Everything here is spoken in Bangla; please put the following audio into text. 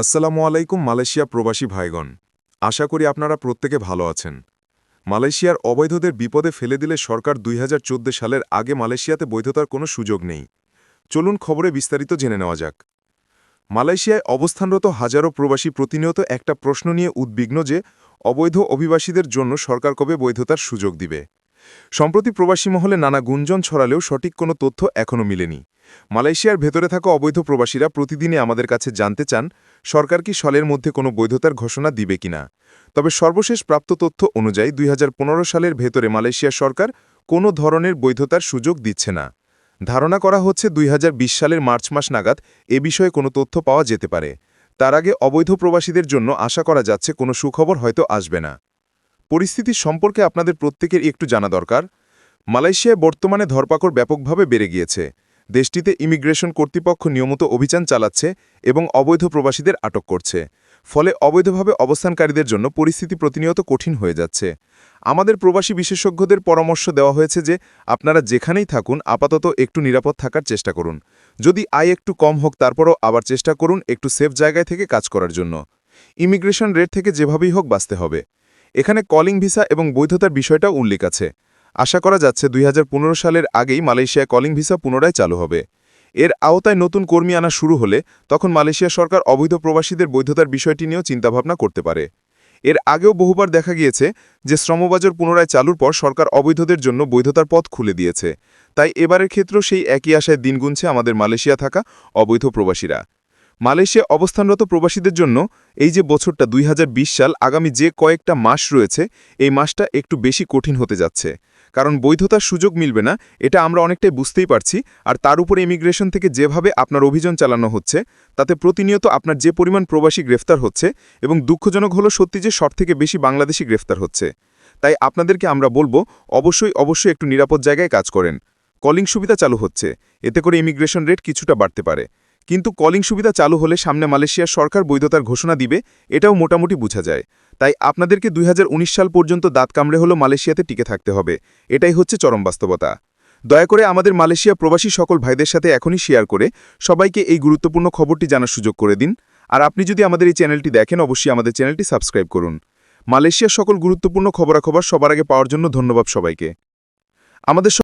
আসসালামু আলাইকুম মালয়েশিয়া প্রবাসী ভাইগণ। আশা করি আপনারা প্রত্যেকে ভালো আছেন। মালয়েশিয়ার অবৈধদের বিপদে ফেলে দিলে সরকার ২০১৪ সালের আগে মালয়েশিয়াতে বৈধতার কোনো সুযোগ নেই। চলুন খবরে বিস্তারিত জেনে নেওয়া যাক। মালয়েশিয়ায় অবস্থানরত হাজারো প্রবাসী প্রতিনিয়ত একটা প্রশ্ন নিয়ে উদ্বিগ্ন যে অবৈধ অভিবাসীদের জন্য সরকার কবে বৈধতার সুযোগ দিবে। সম্প্রতি প্রবাসী মহলে নানা গুঞ্জন ছড়ালেও সঠিক কোনো তথ্য এখনও মিলেনি। মালয়েশিয়ার ভেতরে থাকা অবৈধ প্রবাসীরা প্রতিদিনই আমাদের কাছে জানতে চান সরকার কি সালের মধ্যে কোনো বৈধতার ঘোষণা দিবে কিনা। তবে সর্বশেষ প্রাপ্ত তথ্য অনুযায়ী ২০১৫ সালের ভেতরে মালয়েশিয়া সরকার কোনো ধরনের বৈধতার সুযোগ দিচ্ছে না। ধারণা করা হচ্ছে ২০২০ সালের মার্চ মাস নাগাদ এ বিষয়ে কোনো তথ্য পাওয়া যেতে পারে। তার আগে অবৈধ প্রবাসীদের জন্য আশা করা যাচ্ছে কোনো সুখবর হয়তো আসবে না। পরিস্থিতি সম্পর্কে আপনাদের প্রত্যেকের একটু জানা দরকার। মালয়েশিয়ায় বর্তমানে ধরপাকড় ব্যাপকভাবে বেড়ে গিয়েছে। দেশটিতে ইমিগ্রেশন কর্তৃপক্ষ নিয়মিত অভিযান চালাচ্ছে এবং অবৈধ প্রবাসীদের আটক করছে। ফলে অবৈধভাবে অবস্থানকারীদের জন্য পরিস্থিতি প্রতিনিয়ত কঠিন হয়ে যাচ্ছে। আমাদের প্রবাসী বিশেষজ্ঞদের পরামর্শ দেওয়া হয়েছে যে আপনারা যেখানেই থাকুন আপাতত একটু নিরাপদ থাকার চেষ্টা করুন। যদি আয় একটু কম হোক তারপরও আবার চেষ্টা করুন একটু সেফ জায়গায় থেকে কাজ করার জন্য। ইমিগ্রেশন রেট থেকে যেভাবেই হোক বাঁচতে হবে। এখানে কলিং ভিসা এবং বৈধতার বিষয়টাও উল্লেখ আছে। আশা করা যাচ্ছে ২০১৫ সালের আগেই মালয়েশিয়ায় কলিং ভিসা পুনরায় চালু হবে। এর আওতায় নতুন কর্মী আনা শুরু হলে তখন মালয়েশিয়া সরকার অবৈধ প্রবাসীদের বৈধতার বিষয়টি নিয়েও চিন্তাভাবনা করতে পারে। এর আগেও বহুবার দেখা গিয়েছে যে শ্রমবাজার পুনরায় চালুর পর সরকার অবৈধদের জন্য বৈধতার পথ খুলে দিয়েছে। তাই এবারের ক্ষেত্রেও সেই একই আশায় দিন গুনছে আমাদের মালয়েশিয়া থাকা অবৈধ প্রবাসীরা। মালয়েশিয়া অবস্থানরত প্রবাসীদের জন্য এই যে বছরটা ২০২০ সাল আগামী যে কয়েকটা মাস রয়েছে এই মাসটা একটু বেশি কঠিন হতে যাচ্ছে। কারণ বৈধতার সুযোগ মিলবে না এটা আমরা অনেকটাই বুঝতেই পারছি। আর তার উপরে ইমিগ্রেশন থেকে যেভাবে আপনার অভিযান চালানো হচ্ছে তাতে প্রতিনিয়ত আপনার যে পরিমাণ প্রবাসী গ্রেফতার হচ্ছে এবং দুঃখজনক হলো সত্যি যে সব থেকে বেশি বাংলাদেশি গ্রেফতার হচ্ছে। তাই আপনাদেরকে আমরা বলবো অবশ্যই একটু নিরাপদ জায়গায় কাজ করেন। কলিং সুবিধা চালু হচ্ছে, এতে করে ইমিগ্রেশন রেট কিছুটা বাড়তে পারে। কিন্তু কলিং সুবিধা চালু হলে সামনে মালয়েশিয়ার সরকার বৈধতার ঘোষণা দিবে এটাও মোটামুটি বোঝা যায়। তাই আপনাদেরকে ২০১৯ সাল পর্যন্ত দাঁত কামড়ে হলো মালয়েশিয়াতে টিকে থাকতে হবে। এটাই হচ্ছে চরম বাস্তবতা। দয়া করে আমাদের মালয়েশিয়া প্রবাসী সকল ভাইদের সাথে এখনই শেয়ার করে সবাইকে এই গুরুত্বপূর্ণ খবরটি জানার সুযোগ করে দিন। আর আপনি যদি আমাদের এই চ্যানেলটি দেখেন অবশ্যই আমাদের চ্যানেলটি সাবস্ক্রাইব করুন। মালয়েশিয়ার সকল গুরুত্বপূর্ণ খবরাখবর সবার আগে পাওয়ার জন্য ধন্যবাদ সবাইকে। আমাদের